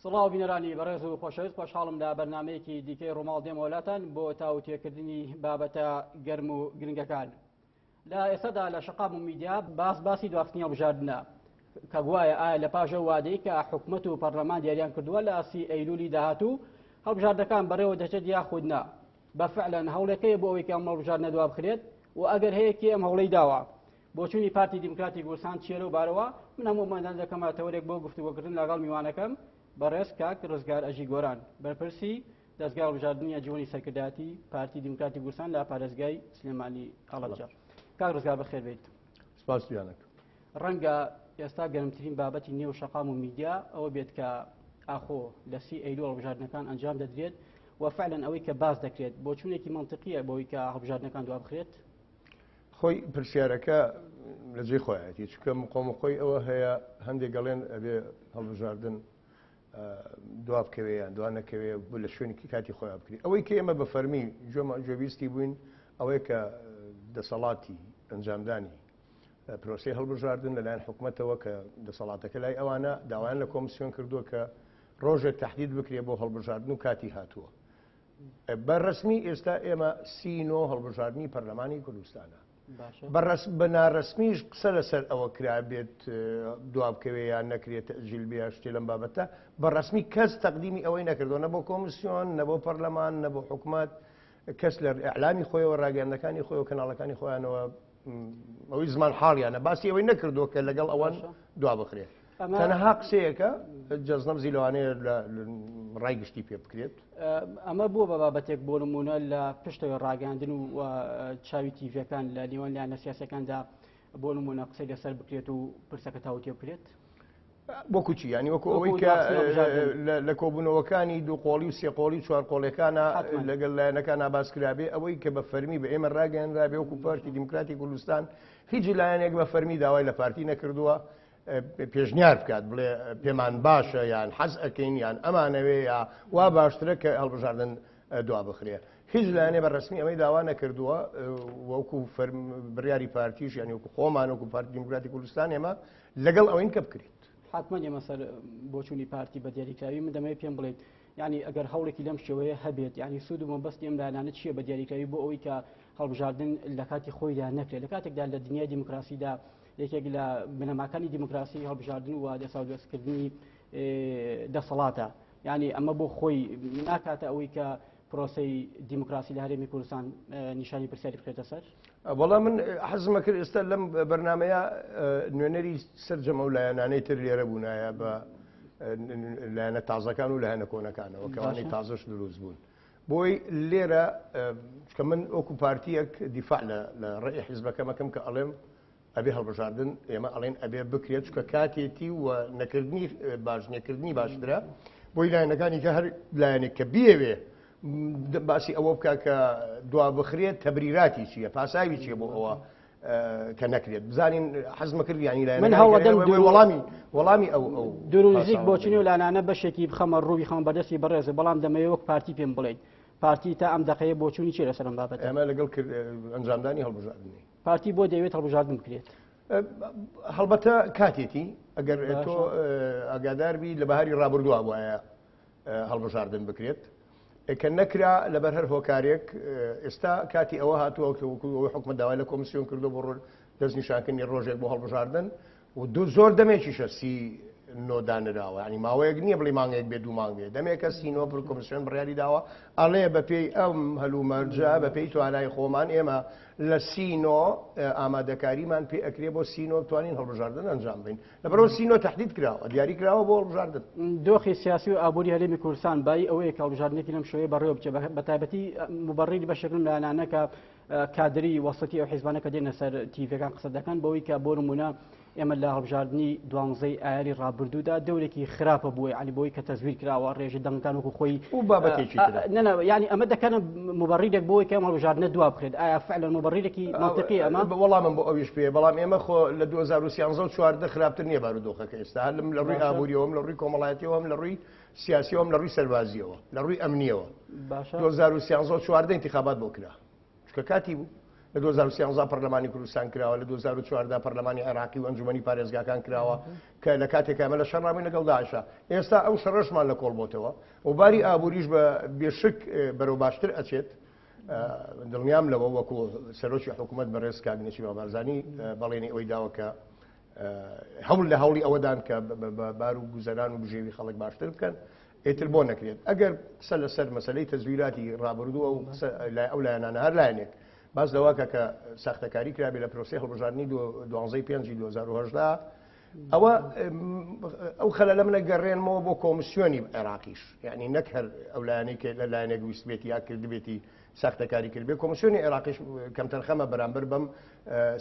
سڵاو بینەرانی بەڕێز و خۆشەویست خۆشحاڵم لە بەرنامەیەکی دیکەی ڕۆماڵ دێمە وڵاتان بۆ تاوتێکردنی بابەتە گەرم و گرنگەکان. لە ئێستادا لە شەقام و میدیا باسی دواخستنی هەڵبژاردنە کە گوایە ئایا لە پاژە وادەی کە حکوومەت و پەرلەمان دیاریان کردووە لە 30 ئەیلولی داهاتوو هەڵبژاردنەکان بەڕێوە دەچێت یاخودنا بەفعلەن هەوڵەکەیە بۆ ئەوەی کە ئەم هەڵبژاردنە دواب بخرێت و ئەگەر هەیەکی ئەم هەوڵەی داوە بۆ چوونی پارتی دیموکراتی کوردستان چێرە و بارەوە من هەموو مادان دەکەم تەورێک بۆ گفتوگۆکردن لەگەڵ میوانەکەم بەڕێز کاک ڕزگار ئەژی گۆران بەرپرسی دەستگای هەڵبژاردننی ئەنجومەنی سەرکردایەتی پارتی دیموکراتی کوردستان لە پارێزگای سلێمانی هەڵەبجە. کاک ڕزگار بەخێر بێت. سپاس دویانەکە. ڕەنگە ئێستا گەرمترین بابەتی نێو شەقام و میدیا ئەوە بێت کە ئاخۆ لە 30 ئەیلوڵ هەڵبژاردنەکان ئەنجام دەدرێت و فعلەن ئەوەی کە باز دەکرێت بۆ چونێکی منطقیە بۆی کە هەڵبژاردنەکان دواب بخرێت. خۆی پرسیارەکە لە جێ خۆیەتی چکە مقۆم خۆی ئەوە هەیە هەندێک گەڵێن ئەبێ هەڵبژاردن دواب بکەوێیان دوان نەکەوێ بوو لە شوێنێکی کاتی خۆیان بکرێت. ئەوەی کە ئێمە بە فەرمی جۆبیستی بووین ئەوەیە کە دەسەڵاتی ئەنجامدانی پرۆسی هەڵبژاردن لەلایەن حکوومەتەوە کە دەسەڵاتەکە لای ئەوانە داوایان لە کۆمسیۆن کردووە کە ڕۆژێک تهدید بکرێت بۆ هەڵبژاردن و کاتی هاتووە. بەڕسمی ئێستا ئێمە 39 هەڵبژاردننی پەرلەمانی کوردستانە. بە ناڕسمیش قسە لەسەر ئەوە کرا بێت دوابکەوێ یان نەکرێت ئەجیل بێ شتێ لەم بابەتە بەڕسمی کەس تەقدیمی ئەوەی نەکردەوە نە بۆ کۆمسیۆن نە بۆ پەرلەمان نە بۆ حکوومەت کەس لە ئەعلامی خۆیەوە ڕاگەاندەکانی خۆی و کەناڵەکانی خۆیانەوە ئەوەی زمان حاڵیانە باسی ئەوەی نەکردووە کە لەگەڵ ئەوان دوا بخرێت. تەنەها قسەیەکە جەزنەم زیلوانەیە لە ڕای گشتی پێ بکرێت. ئەمە بووە بە بابەتێک بۆ نمونە لە پشتەوە ڕاگەاندن و چاوی تیڤەکان لە نیوان لیانە سیاسەکاندا بۆ نمونە قسەی لەسەر بکرێت و پرسەکە تاوتێ بکرێت. وەکو چی ینی وەکو ئەوەی کە لە کۆبوونەوەکانی دوو قۆڵی و سێ قۆڵی چوار قۆڵەکانە لەگەڵ لایەنەکان باس کرابێ ئەوەی کە بە فەرمی بە ئێمە ڕاگەیاندرابێ وەکو پارتی دیموکراتی کوردستان هیچ لایەنێک بە فەرمی داوای لە پارتی نەکردووە پێشنیار بکات بڵێ پێمان باشە یان حەز ئەەکەین یان ئەمانەوێ یا وا باشترە کە هەڵبژاردن دوا بخرێ. هیچ لایەنێ بە ڕسمی ئەمەی داوا نەکردووە وەکو بڕیاری پارتیش یانی وەکو خۆمان وەکو پارتی دیموکراتی کوردستان ئێمە لەگەڵ ئەوەین کە بکرێت. حتمما ئێمە سەر بۆچوونی پارتی بە دیاریکراوی من دەمەوێت پێم بڵێت ینی ئەگەر هەوڵێکی لەم شێوەیە هەبێت ینی سوود و مەبەستی ئەم لایەنانە چییە بە دیاریکراوی بۆ ئەوەی کە هەڵبژاردن لە کاتی خۆیدا نەکرێت لە کاتێکدا لە دنیای دیموکراسیدا یەکێک لە بنەماکانی دیموکراسی هەڵبژاردن و دەسەڵاتکردنی دەسەڵاتە ینی ئەمە بۆ خۆی ناکاتە ئەوەی کە پرۆسەی دیموکراسی لە هەرێمی کوردستان نیشانی پرسیاری بکرێتە سەر. وەڵام من حەزمە کرد ئێستا لەم بەرنامەیە نوێنەری سەرجەمە و لایەنانەی تر لێرە بوونایە بە لایەنە تازەکان و لایەنە کۆنەکانەوە کەوانی تازەش دروست بوون. بۆی لێرە کە من ئەوکو پارتیەک دیفاع لە ڕێی حیزبەکەمەکەم کە ئەڵێم ئەبێ هەڵبژاردن ئێمە ئەڵێن ئەبێ بکرێت چکە کاتێتی و نەکردنی باشنێکردنی باشترە بۆی لایەنەکانی کە هەر لایەنێک کە بیەوێ باسی ئەوە بکە کە دوا بخرێت تەبریراتی چییە پاساوی چیە بۆ ئەوە کە نەکرێت بزانین حەزمە کرد ینی من هەوڵەدەم وەڵامی ئەو دروزیک بۆچنی و لانانە بەشێکی بخەمە ڕووی خەم بەدەستی بەڕێزە بەڵام دەمەوێت وەک پارتی پێم بڵێیت پارتی تا ئەم دقەیە بۆچوونی چێ لەسەر ئەم بابەتە ئەمە لەگەڵ ئەنجامدانی هەڵبژاردننی پارتی بۆ دەوێت هەڵبژاردن بکرێت. هەڵبەتە کاتێتی ئەگەر تۆ ئاگاداربی لە بەهاری ڕابردووە وایە هەڵبژاردن بکرێت کە نەکرا لەبەر هەر هۆکارێک ئێستا کاتی ئەوە هاتووە ئەوەی حکومەت داوای لە کۆمسیۆن کردو بۆ دەستنیشانکردنی ڕۆژێک بۆ هەڵبژاردن و زۆر دەمێکیشە سی نۆدانراوە ینی ماوەیەک نییە بڵی مانگێک بێ دوو مانگ بێ دەمێکە سینۆ پر کۆمسیۆن بڕیاری داوە ئەڵێ بەپێی ئەم هەلومەرجە بەپێی توانای خۆمان ئێمە لە سینۆ ئامادەکاریمان پێ ئەکرێ بۆ سینۆ بتوانین هەڵبژاردن ئەنجام بین لەبەرەوە سینۆ تهدید کراوە دیاری کراوە بۆ هەڵبژاردن. دۆخی سیاسی و ئابووری هەرێمی کوردستان بای ئەوەیە کە هەڵبژاردنێکی لەم شێوەیە بەڕێوە بچێت بەتایبەتی مبەڕێری بەشێکن لایەنانە کە کادری وەسەتی ئەو حیزبانە کە دێنە سەر تیڤەکان قسە دەکەن بەوەی کە بۆ نمونە ئێمە لە هەڵبژاردننی 12 ئایاری ڕابردوودا دەورێکی خراپە بووە عنی بۆی کە تەزویر کراوە ڕێژە دەنگتان وەکو خۆی و بابەتێکی ینی ئەمە دەکەن مبەڕیدێک بۆی کە هەڵبژاردنە دوا بخرێت ئایا فعلا مبەڕیدێکی منطقی ئەمە وەڵامم بۆ ئەویش پێ بەڵام ئێمە خۆ لە 2013 خراپتر نییە بارودۆخەکە ئێستا هەم لە ڕووی ئابووریەوەم لە ڕووی کۆمەڵایەتیەوەم لە ڕووی سیاسیەوەم لە ڕووی سەربازیەوە لە ڕووی ئەمنیەوە 2013 انتخابات بۆ کرا چکە کاتی بوو لە 2013 پەرلەمانی کوردستان کراوە، لە 2014 پەرلەمانی عێراقی و ئەنجومەنی پارێزگاکان کراوە کە لە کاتێکامە لە شەڕامی لەگەڵ داعشە. ئێستا ئەو شەڕەشمان لە کۆڵ بۆتەوە و باری ئابووریش بە بێشک بەرەو باشتر ئەچێت. دڵنیام لەوە وەکو سەرۆکی حکوومەت بەڕێز کاگنێکی بابارزانی بەڵێنی ئەوەی داوە کە هەوڵ لە هەوڵی ئەوەدان کە بار و گوزەران و بژێوی خەڵک باشتر بکەن ئێتر بۆ نەکرێت. ئەگەر قسە لەسەر مەسەلەی تەزویراتی ڕابردووە و ئەو لایەنانە هەر لایەنێک باز لەواکە کە ساختەکاری کرابێ لە پرۆسی هەڵبژاردننی 12/5/2018 ئەوە ئەو خەلە منە گەڕێنمەوە بۆ کۆمسیۆنی عێراقیش، یعنی نەک هەر ئەو لایەنێک لە لایەنێک ویستبێتی یا کردبێتی ساختەکاری کردبێ. کۆمسیۆنی عێراقیش کەم تەرخەمە بەرامبەر بەم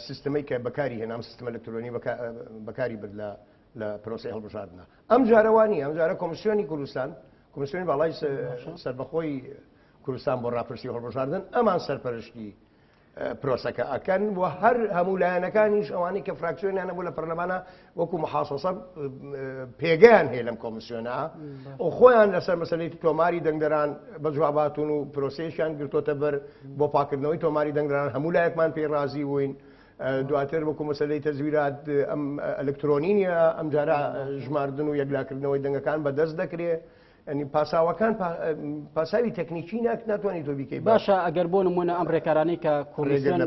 سیستەمەی کە بەکاری هێنام سیستەمە ئەلکترۆنی بەکاری برد لە پرۆسی هەڵبژاردنە. ئەم جارەوانی ئەم جارە کۆمسیۆنی کوردستان، کۆمسیۆنی باڵای سەربەخۆی کوردستان بۆ ڕاپرسی هەڵبژاردن ئەمان سەرپەرشتی پرۆسەکە ئەکەن و هەر هەموو لایەنەکانیش ئەوانەی کە فراکسیۆنیان هەبوو لە پەرلەمانە وەکو محاسەسە پێگەیان هەیە لەم کۆمسیۆنە و خۆیان لەسەر مەسەلەی تۆماری دەنگدەران بەجواباتون و پرۆسەیەشیان گرتوتە بەر بۆ پاکردنەوەی تۆماری دەنگدەران هەموو لایەکمان پێی رازی بووین. دواتر وەکو مەسەلەی تەزویرات ئەم ئەلکترۆنینیە ئەم جارە ژماردن و یەکلاکردنەوەی دەنگەکان بەدەست دەکرێت. ئەنی پاساوەکان پاساوی تەکنیکی ناتوانانی تۆ بیکەی. باشە ئەگەر بۆ نمونە ئەم ڕێکارانەی کە کوردستان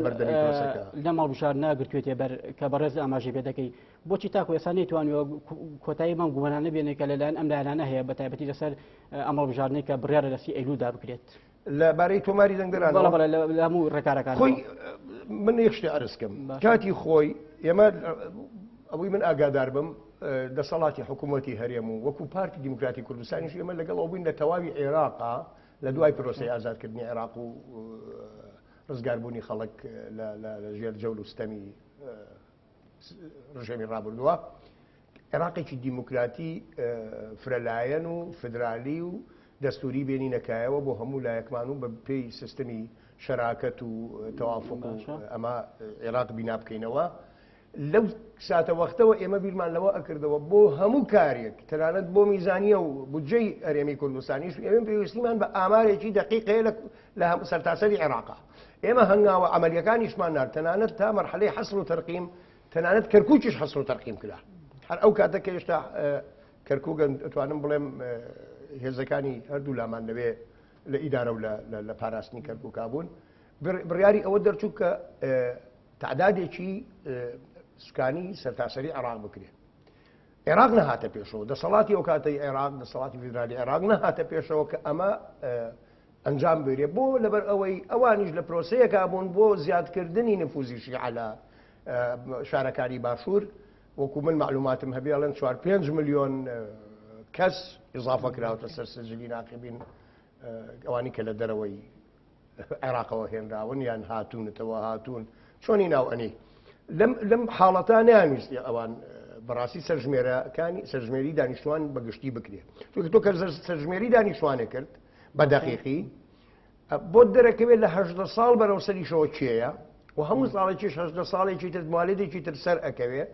لە ماڵبژار ناگرتوێتێ بەر کە بەڕێز ئاماژی پێ دەکەی، بۆچی تاکو ئێستا نەیتوانیوە کۆتایی مام گومانانە بێنێت کە لەلایەن ئەم لایەنانە هەیە بە تایبەتی لەسەر ئەم ماڵبژارنەی کە بڕیارە لە 30 ئەیلودا بکرێت لەبارەی تۆماری دەنگدەران؟ لە هەموو ڕێکارەکان خۆی من یەک شتێ عەرزکەم کاتی خۆی ئێمە ئەوەی من ئاگادار بم دەسەڵاتی حکوومەتی هەرێم و وەکو پارتی دیموکراتی کوردستانیش ئێمە لەگەڵ ئەو بووین لە تەواوی عێراقا لە دوای پرۆسەی ئازادکردنی عێراق و ڕزگاربوونی خەڵک لە ژێر جەول و ستەمی ڕژێمی ڕابردووە. عێراقێکی دیموکراتی فرەلایەن و فدرالی و دەستوری بێنینەکایەوە بۆ هەموو لایەکمان و بە پێی سیستەمی شەراکەت و تەوافق و ئەمە عێراق بینا بکەینەوە. لەو ساتە وەختەوە ئێمە بیرمان لەوە ئەکردەوە بۆ هەموو کارێک تەنانەت بۆ میزانیە و بودجەی هەرێمی کوردستانیش ئێمە پێویستیمان بە ئامارێکی دقیقەیە لە سەرتاسەری عێراقا. ئێمە هەنگاوە عملیەکانیشمان نار تەنانەت تا مەرحەلەی حەسر و تەرقیم تەنانەت کەرکووکیش حەسر و تەرقیم کرا. هەر ئەو کاتە کە هێشتا کەرکووکە ئەتوانم بڵێم هێزەکانی هەردوو لامان لەوێ لە ئیدارە و لە پاراستنی کەرکووکا بوون. بڕیاری ئەوە دەرچوو کە تعدادێکی سوکانی سەرتاسەری عێراق بکرێت. عێراق نەهاتە پێشەوە، دەسەڵاتی ئەو کاتەی عێراق دەسەڵاتی فیدرالی عێراق نەهاتە پێشەوە کە ئەمە ئەنجام بێرێ بۆ لەبەر ئەوەی ئەوانیش لە پرۆسەیەکا بوون بۆ زیادکردنی نفوزی شیعە لە شارەکانی باشوور. وەکو من معلوماتم هەبێ ئەڵێن 4-5 ملیۆن کەس ئیضافە کراوەتە سەر سجلی ناقبین ئەوانی کە لە دەرەوەی عێراقەوە هێنراون یان هاتوونەتەوە هاتوون چۆنی ناوئەنی. لەم حاڵەتە نیانویستی ئەوان بەڕاستی سەرژمێری دانیشتوان بەگشتی بکرێت. چونکە تۆ کە سەرژمێری دانیشتوانێ کرد بە دەقیقی بۆ دەرەکەوێت لە 18 ساڵ بەرەو سەریشەوە چێیە و هەموو ساڵێکیش 18 ساڵێکی تر ماڵێدێکی تر سەر ئەکەوێ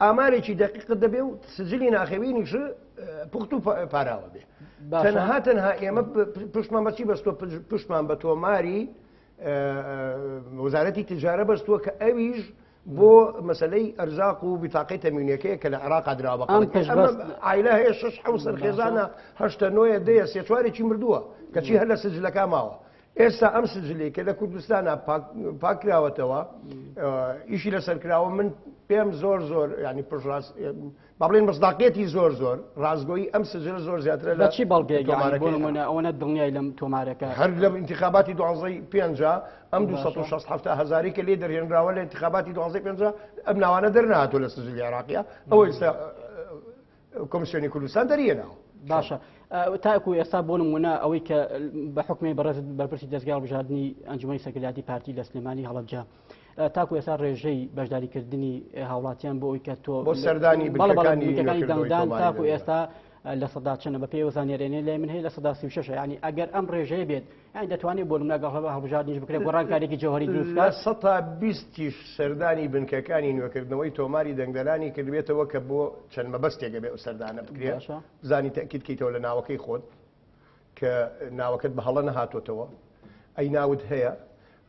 ئامارێکی دقیقت دەبێ و سجلی ناخەوینیش پوخت و پاراوە بێ. تەنها ئێمە پشتمان بەچی بەستۆ پشتمان بە تۆماری وەزارەتی تجارە بەستووە کە ئەویش بۆ مەسلەی ئەرزاق و بیتاقەی تەموینەکەیە کە لە عێراق درا بە عایلە هەیە 6 حوسەر خێزانە 8 دەیە سێچوارێکی مردووە کەچی هەر لە سجلەکە ماوە. ئێستا ئەم سجلێکە لە کوردستانە پاکراوەتەوە ئیشی لەسەرکراوە من پێم زۆر ینی پشڕاست با بڵێن مصداقیەتی زۆر ڕازگۆیی ئەم سجل زۆر زیاترە لە چی بەڵگەیەکەمانە ئەوەنە دڵنیای لەم تۆمارەکە هەر لە انتخاباتی 2005 ئەم 260,000 کە لێ دەرهێنراوە لە انتخاباتی 2005 ئەم ناوانە دەرنهاتۆ لە سجلی عێراقیە ئەوە ئێستا کۆمسیۆنی کوردستان دەریێناوە. باشە تاکو ئێستا بۆ نمونە ئەوەی کە بە حکمی بەڕێز بەرپرسی دەستگای هەڵبژاردننی ئەنجومەنی سەرکردایەتی پارتی لە سلێمانی هەڵەبجە تاکو ئێستا ڕێژەی بەشداریکردنی هاوڵاتیان بۆ ئەوی کە تۆ بۆ سەردانی بنکەکانی دەنگدان تاکو ئێستا لە سەدا چەنە بە پێی وەزانێرێنێ لای من هەیە لە سەدا 36 ینی ئەگەر ئەم ڕێژەیە بێت یانی دەتوانێت بۆ نمونە گەڵ هەڵبژاردنیش بکرێت گۆڕانکارێکی جەوهەری دروستکات 120 سەردانی بنکەکانی نوێکردنەوەی تۆماری دەنگدەرانی کردبێتەوە کە بۆ چەند مەبەستێکە بێ سەردانە بکرێت زانی تەکید کەیتەوە لە ناوەکەی خۆت کە ناوەکەت بە هەڵە نەهاتۆتەوە ئەی ناوت هەیە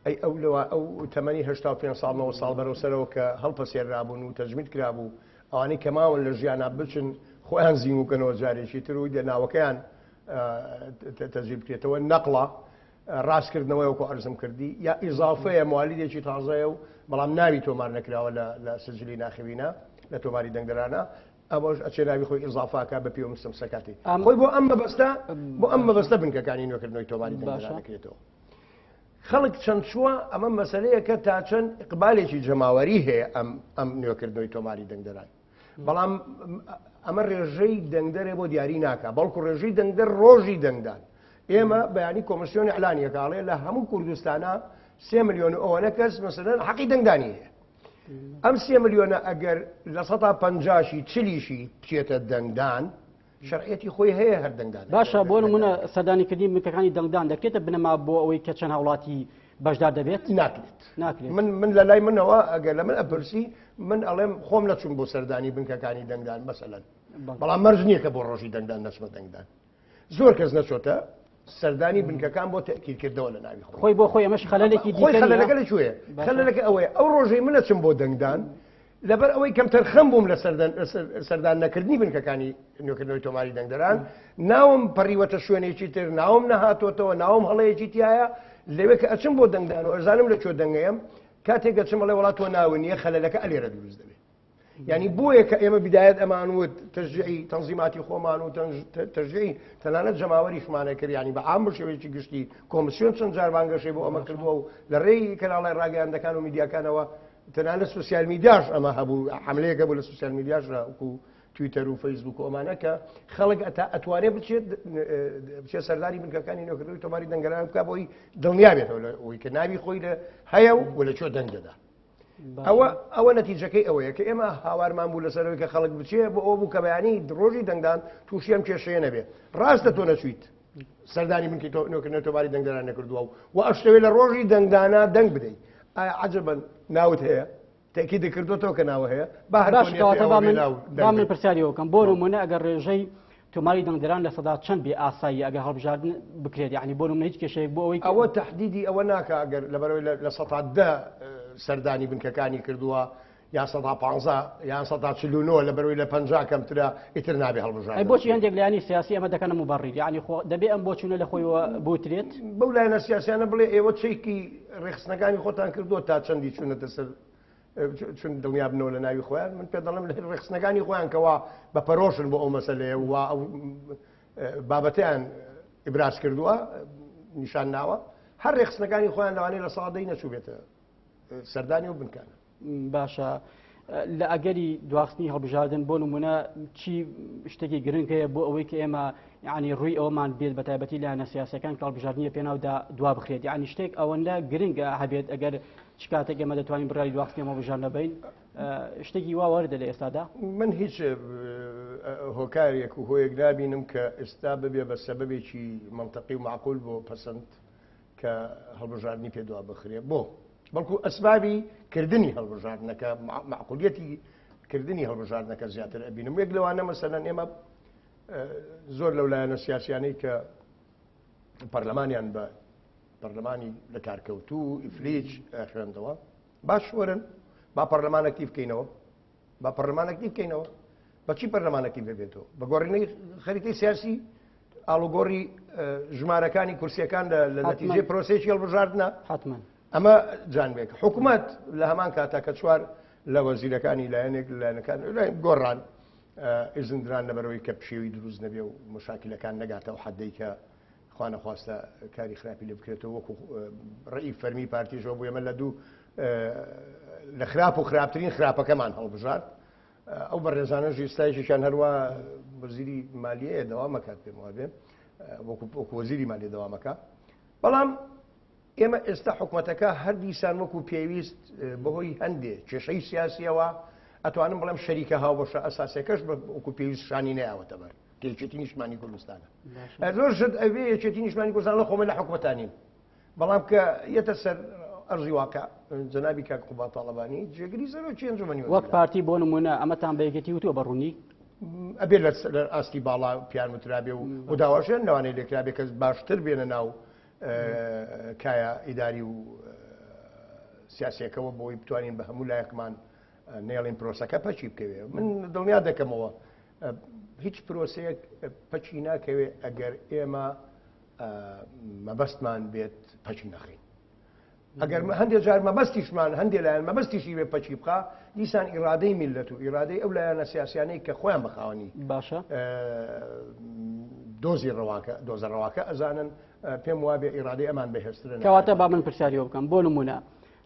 ئەی ئەو تەمەنی 85 ساڵ بەرەوسەرەوە کە هەڵپەسێرابوون و تەجمیل کرابوو ئەوانەی کەماون لە ژیانە بچن خۆیان زیین وکەنەوە جارێکی تر و ناوەکەیان تەجمیل بکرێتەوە نەقڵە ڕاستکردنەوەی وەکو عەرزم کردی یا ئیزافەیە موالیدێکی تازەیە و بەڵام ناوی تۆمار نەکراوە لە سجلی ناخوینە لە تۆماری دەنگدەرانە ئەوەش ئەچێ ناوی خۆی ئیزافاکە بە پێ و مستەمسەکاتی خۆی بۆ ئەم مەبەستە بنکەکانی نوێکردنەوەی تۆماری دەنگدەران دەکرێتەوە. خەڵک چەند چووە ئەمە مەسەلەیە کە تا چەند ئیقبالێکی جەماوەری هەیە ئەم نوێکردنەوەی تۆماری دەنگدەران بەڵام ئەمە ڕێژەی دەنگدەرێ بۆ دیاری ناکە بەڵکو ڕێژەی دەنگدەر ڕۆژی دەنگدان ئێمە بەیانی کۆمسیۆنی ئەعلانیەکاڵێ لە هەموو کوردستانە 3 ملیۆن ئەوەنە کەس مەسەلەن حەقی دەنگدانی هەیە ئەم 3 ملیۆنە ئەگەر لە 150 چلیشی بچێتە دەنگدان شەرعەتی خۆی هەیە هەر دەنگدان باشە بۆ نمونە سەردانیکردنی بنکەکانی دەنگدان دەکرێتە بنەما بۆ ئەوەی کە چەند هاوڵاتی بەشدار دەبێت ناکرێت من لە لای منەوە ئەگەر لە من ئەپرسی من ئەڵێم خۆم نەچوون بۆ سەردانی بنکەکانی دەنگدان مەسەلەن بەڵام مەرج نییە کە بۆ ڕۆژی دەنگدان نەچمە دەنگدان زۆر کەس نەچۆتە سەردانی بنکەکان بۆ تەکیدکردەوە لە ناوی خۆی بۆ خۆی ئەمەش خەلەلێکی دیکە خەلەلەکە لەکوێیە خەلەلەکە ئەوەیە ئەو ڕۆژەی من نەچم بۆ دەنگدان لەبەر ئەوەی کەم تەرخەم بووم لە سەردان نەکردنی بنکەکانی نوێکردنەوەی تۆماری دەنگدەران ناوم پەڕیوەتە شوێنێکی تر ناوم نەهاتۆتەوە ناوم هەڵەیەکی تایە لەوێ کە ئەچم بۆ دەنگدان و ئەزانم لە چۆ دەنگەیەم کاتێک ئەچم بەڵێ وڵات تۆ ناوە نییە خەلەلەکە ئەلێرە دروست دەبێت یعنی بۆیە کە ئێمە بدایەت ئەمانوت تەشجیعی تەنزیماتی خۆمان و تەشجیعی تەنانەت جەماوەریشمانە کرد ینی بە عام شێوەیەکی گشتی کۆمسیۆن چەند جار بانگەشەی بۆ ئەمە کردووە و لە ڕێی کەناڵای ڕاگەیاندەکان و میدیاکانەوە تەنانەت سوسیال میدیاش ئەمە هەبوو حملەیەکە بوو لە سوسیال میدیاش وەکو تویتەر و فەیسبوک و ئەمانە کە خەڵک ئەتوانێت بچێت سەردانی بنکەکانی نوێکردنەوەی تۆماری دەنگدەران بکە بۆی دڵنیا بێتەوە ئەوەی کە ناوی خۆی هەیە و لە چۆ دەنگ دەدا ئەوە نەتیجەکەی ئەوەیە کە ئێمە هاوارمان بوو لەسەرەوەی کە خەڵک بچێ بۆ ئەو بوو کە بەیانی ڕۆژی دەنگدان تووشی ئەم کێشەیە نەبێ ڕاستە تۆ نەچویت سەردانی بنکی نوێکردنەوەی تۆماری دەنگدەران نەکردووە و ئەشتەوێت لە ڕۆژی دەنگدانە دەنگ بدەیت ئایا عەجەبەن ناوت هەیە تاکید کردوتەوە کە ناوە هەیە با من پرسیاریەوە کەم بۆ نمونە ئەگەر ڕێژەی تۆماری دەنگدەران لە سەدا چەند بێ ئاسایی ئەگەر هەڵبژاردن بکرێت یعنی بۆ نمونە هیچ کێشەیەک بۆ ئەوەی ئەوە تەحدیدی ئەوە ناکە ئەگەر لەبەرەوەی لە 110 سەردانی بنکەکانی کردووە یا 150 یان 149 لەبەرەوەی لە 50 کەمترە ئیتر نابێ هەڵبژاردن بۆچی هەندێک لایانی سیاسی ئەمە دەکەنە مبەڕیر یعنی دەبێ ئەم بۆچوونە لە خۆیەوە بوترێت بەو لایەنە سیاسیانە بڵێ ئێوە چێکی ڕێخستنەکانی خۆتان کردووە تا چەندی چوونەتە سەر چون دڵنیا بنەوە لە ناوی خۆیان من پێ دەڵێم لە ڕێخستنەکانی خۆیان کەوا بە پەرۆشن بۆ ئەو مەسەلەیە و ئەو بابەتیان ئیبراز کردووە نیشان ناوە هەر ڕێخستنەکانی خۆیان لەوانەیە لە ساڵدەی نەچوو بێتە سەردانی و بنکانە باشە لە ئەگەری دواخستنی هەڵبژاردن بۆ نمونە چی شتێکی گرنگ هەیە بۆ ئەوەی کە ئێمە یعنی ڕووی ئەومان بێت بە تایبەتی لایەنە سیاسەکان کە هەڵبژاردنیە پێناودا دوا بخرێت یعنی شتێک ئەوەندە گرنگە هەبێت ئەگەر چ کاتێک ئێمە دەتوانین بڕای دواخستنی هەڵبژاردن بین شتێکی وا وەردە لە ئێستادا من هیچ هۆکارێک و هۆیەک نابینم کە ئێستا ببێ بە سەبەبێکی منطقی و معقول بۆ پەسەند کە هەڵبژاردننی پێدوا بخرێت بۆ بەڵکو ئەسبابی کردنی هەڵبژاردنەکە معقولیەتی کردنی هەڵبژاردنەکە زیاتر ئەبینم یەک لەوانە مەسەلەن ئێمە زۆر لەو لایەنە سیاسیانەی کە پەرلەمانیان بە پەرلەمانی لە کارکەوتوو ئیفلیج خوێندەوە باش وەرن با پەرلەمان ئەکتیڤ بکەینەوە با پەرلەمان ئەکتیڤ بکەینەوە بەچی پەرلەمان ئەکتیڤ بێتەوە بە گۆڕینەی خەریکەی سیاسی ئاڵوگۆڕی ژمارەکانی کورسیەکان لە نەتیجەی پرۆسەیەکی هەڵبژاردنە حتمما ئەمە جانبێک حکوومەت لە هەمان کاتا کە چوار لە وەزیرەکانی لایەنێک لایەنەکان گۆڕان ئیزندران لەبەرەوەی کە پشێوی دروست نەبێ و مشاکلەکان نەگاتەوە حەدەی کە خوا نەخواستە کاری خراپی لێ بکرێتەوە وەکو ڕێی فەرمی پارتیژەوە بوو ئێمە لە دوو لە خراپ و خراپترین خراپەکەمان هەڵبژارد ئەو بەڕێزانە ژیستایشیان هەروە وەزیری مالیەیە دەوامەکات پێم وابێ وەکو وەزیری مالیە دەوامەکە بەڵام ئێمە ئێستا حکوومەتەکە هەردیسان وەکو پێویست بەهۆی هەندێک کێشەی سیاسیەوە ئەتوانم بڵێم شەریکە هاوبەشە ئەساسیەکەش وەکو پێویست شانی نەیاوەتە بەر یەکێتی نیشتمانی کوردستانە زۆر شت ئەوێ یەکێتی نیشتمانی کوردستان لە خۆمە لە حکوومەتانین بەڵام کە یەتە سەر ئەرزی واقع جەنابی کاک قوبات تاڵەبانی جێگری زەرۆکی ئەنجومەنی وەک پارتی بۆ نمونە ئەمەتان بە یەکێتی وتووە بە ڕوونی ئەبێ لە ئاستی باڵا پیان وترابێ و داواشێن لەوانەیە لێکرابێ کە باشتر بێنە ناو کایە ئیداری و سیاسەکەەوە بۆی بتوانین بە هەموو لایەکمان نێڵین پرۆسەکە پەچی بکەوێ من دڵنیا دەکەمەوە هیچ پرۆسەیەک پەچی ناکەوێ ئەگەر ئێمە مەبەستمان بێت پەچی نەخین ئەگەر هەندێک جار مەبەستیشمان هەندێک لایەن مەبەستیشی بێ پەچی بخە دیسان ئیرادەی میلەت و ئیرادەی ئەو لایەنە سیاسیانەی کە خۆیان بەخاوەنی باشە دۆزە ڕەواکە ئەزانن پێم وابێ ئیرادەی ئەمان بەهێزترن کەواتە با من پرسیاریەوە بکەم بۆ نمونە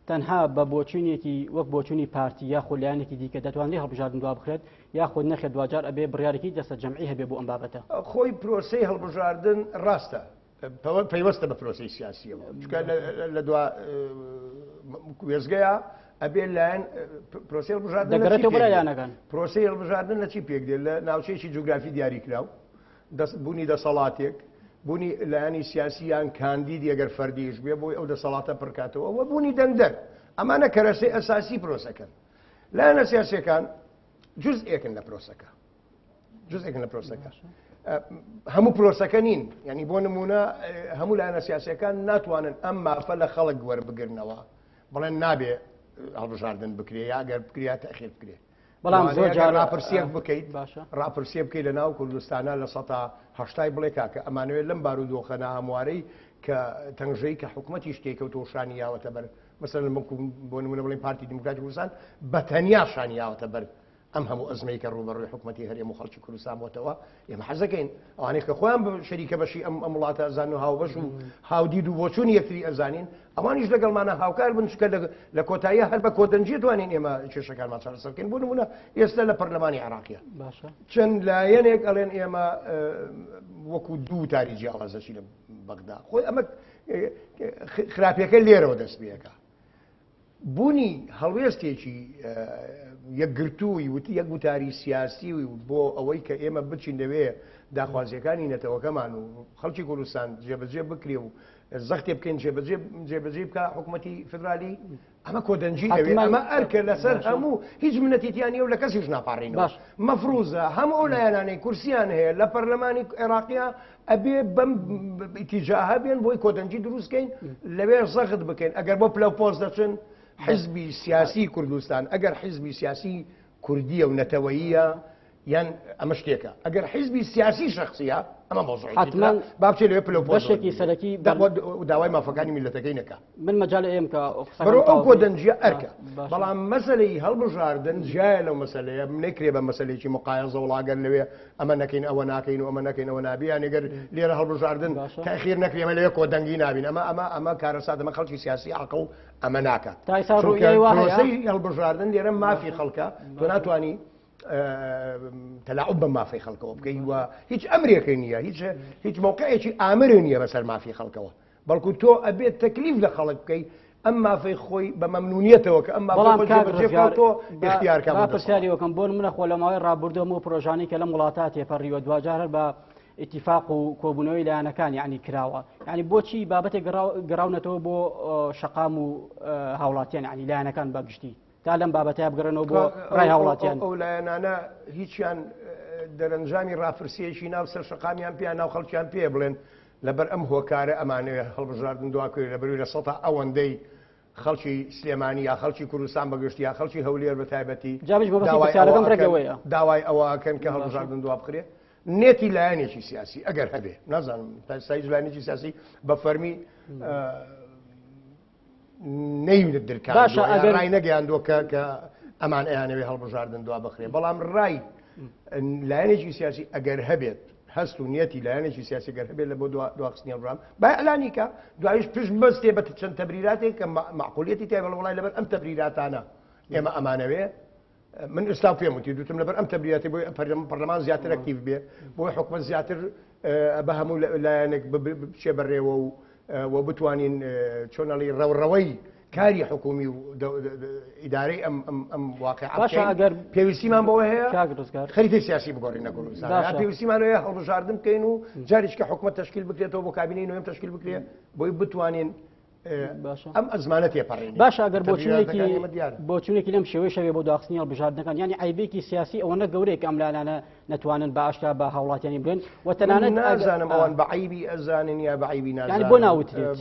تەنها بە بۆچوونێکی وەک بۆچوونی پارتی یاخۆ لایەنێکی دیکە دەتوانێت هەڵبژاردن دوا بخرێت یاخۆ نەخێت دوجار ئەبێ بڕیارێکی دەستە جەمعی هەبێ بۆ ئەم بابەتە خۆی پرۆسەی هەڵبژاردن ڕاستە پەیوەستە بە پرۆسی سیاسیەوە چکە لە دوا وێزگەیە ئەبێ لایەن پرۆسی هەڵبژاردن دەگەڕێتەوە بەلایەنەکان پرۆسی هەڵبژاردن لە چی پێک دێت لە ناوچەیەکی جوگرافی دیاری کراو بوونی دەسەڵاتێک بوونی لایەنی سیاسییان کاندید ئەگەر فەردیش بێ بۆی ئەو دەسەڵاتە پڕکاتەوە ئەوە بوونی دەنگدەر ئەمانە کەرەسەی ئەساسی پرۆسەکەن لایەنە سیاسیەکان جزئێکن لە پرۆسەکە جزئێکن لە پرۆسەکە هەموو پرۆسەکە نین یعنی بۆ نمونە هەموو لایەنە سیاسیەکان ناتوانن ئەم مافە لە خەڵک وەربگرنەوە بڵێن نابێ هەڵبژاردن بکرێ یا ئەگەر بکرێ تەخیر بکرێ بەڵام زۆر جار راپرسیەک بکەیت راپرسیە بکەیت لە ناو کوردستانە لە 1970 بڵێ کاکە ئەمانوێت لەم بارودۆخەنە هەموارەی کە تەنگژەی کە حکوومەتی شتێکەوت شانیاوەتە بەر مەسەن بۆ نمونە بڵێن پارتی دموکراتی کوردستان بەتەنیا شانیاوەتە بەر ئەم هەموو ئەزمەی کە ڕوبەڕووی حکوومەتی هەرێم و خەڵکی کوردستان بۆتەوە ئێمە حەزەکەین ئەوانەی کە خۆیان شەریکە بەشی ئەم وڵاتە ئەزان و هاوبەش و هاودید و بۆچوونی یەکتری ئەزانین ئەوانیش لەگەڵمانە هاوکار بن چکە لە کۆتاییە هەر بە کۆدەنجی توانین ئێمە کێشەکانمان چارەسەر بکەین بۆ نمونە ئێستا لە پەرلەمانی عێراقیە چەند لایەنێک ئەڵێن ئێمە وەکو دوو تاریجی ئاڵازەچی لە بەغدا خۆی ئەمە خراپیەکە لێرەوە دەست پێەکە بوونی هەڵوێستێکی یەکگرتووی وتی یەک وتاری سیاسی بۆ ئەوەی کە ئێمە بچین دەوێ داخوازیەکانی نەتەوەکەمان و خەڵکی کوردستان جێبەجێ بکرێ و زەختێ بکەین جێبەجێ بکە حکوومەتی فدرالی ئەمە کۆدەنجی دەوێت ئەمە ئەرکە لەسەر هەموو هیچ منەتیتیانی و لە کەسیش ناپارڕینەوە مەفروزە هەموو ئەو لایەنانەی کورسیان هەیە لە پەرلەمانی عێراقیە ئەبێ بەم ئیتیجاها بێن بۆی کۆدەنجی دروستکەین لەوێ زەخت بکەین ئەگەر بۆ پلە پۆز دەچن حزبی سیاسی کوردستان ئەگەر حزبی سیاسی کوردیە و نەتەوەییە یان ئەمە شتێکە ئەگەر حزبی سیاسی شخصیە ئەمە مۆزوعی بابچێ لەوێ پلە پۆز بەشێکی سەرەکی داوای مافەکانی میلەتەکەی نەکە من مەجال ئێم کە بەرەو ئەو کۆدەنجیە ئەرکە بەڵام مەسەلەی هەڵبژاردن جایە لەو مەسەلەیە نەکرێ بە مەسەلێکی مقایەزە وڵاگەر لەوێ ئەمە نەکەین ئەوە ناکەین و ئەمە نەکەین ئەوە نابیان ئەگەر لێرە هەڵبژاردن تاخیر نەکرێ ئەمە لەوێ کۆدەنگی نابین ئەمە کارەسات ئەمە خەڵکی سیاسی عەقڵ ئەمە ناکات پرۆسەی هەڵبژاردن لێرە مافی خەڵکە تۆ ناتوانی تەلاعوب بە مافی خەڵکەوە بکەی وە هیچ ئەمرێکی نییە هیچ موقعێکی ئامر نییە بەسەر مافی خەڵکەوە بەڵکو تۆ ئەبێت تەکلیف لە خەڵک بکەی ئەم مافەی خۆی بە مەمنونیەتەوە کە ئەم تۆ اختیارکە پرسیاریەوەکەم بۆ منە خۆ لەماوەی ڕابردەوە و پرۆژانی کە لەم وڵاتە تێپەڕیوە دوجار بە اتفاق و کۆبوونەوەی لایەنەکان یعنی کراوە یعنی بۆچی بابەتێک گەڕاونەتەوە بۆ شەقام و هاوڵاتیان یعنی لایەنەکان بەگشتی تا لەم بابەتە بگەڕێنەوە بۆ ڕای هاوڵاتیان ئەو لایەنانە هیچیان دەرەنجامی ڕاپرسیەکی ناو سەر شەقامیان پێیان ناو خەڵکیان پێ بڵێن لەبەر ئەم هۆکارە ئەمانەیە هەڵبژاردن دواکوێ لەبەروی لە سەتا ئەوەندەی خەڵکی سلێمانی یا خەڵکی کوردستان بەگشتی یا خەڵکی هەولێر بە تایبەتی داوای ئەوەکەن کە هەڵبژاردن دوا بخرێ نێتی لایەنێکی سیاسی ئەگەر هەبێ نازانم سایز لایەنێکی سیاسی بە فەرمی نەیونت درکات ڕای نەگەیاندووە کە ئەمان ئەیانەوێ هەڵبژاردن دوا بخرێ بەڵام ڕای لایەنێکی سیاسی ئەگەر هەبێت هەست و نیەتی لایەنێکی سیاسی گەر هەبێت لە بۆ دواخستنی هەڵبژاردن با ئەلانیکە دوایش پشت بەستێ بە چەند تەبریراتێک کە معقولیەتی تێ وڵای لەبەر ئەم تەبریراتانە ئێمە ئەمانەوێ من ئێستا پێم وتی دوتم لەبەر ئەم تەبریراتی بۆی پەرلەمان زیاتر ئەکتیڤ بێ بۆی حکومەت زیاتر بە هەموو لایەنێک بچێ بەڕێوە و بتوانین چۆنەڵی ڕەوڕەوەی کاری حکومی و ئیدارەی ئەم واقعەکەر پێویستیمان بەوە هەیە خەریتەی سیاسی بگۆڕینە کوردستان پێویستیمان هەیە هەڵبژاردن بکەین و جاریشکە حکومەت تەشکیل بکرێتەوە بۆ کابینەی نوێم تەشکیل بکرێ بۆی بتوانین ئەم ئەزمانە تێپەڕین باشە ئەگەر بۆچونێکی لەم شێوەی شەوێ بۆ داخستنی هەڵبژاردنەکان یعنی عیبێکی سیاسی ئەوەنە گەورەیە ئەم لایەنە نەتوانن باشکا بە هاوڵاتیانی بڵێن و تەنانەت نازانم ئەوان بە عیبی ئەزانن یا بە عیبی نازانن بۆ ناوترێت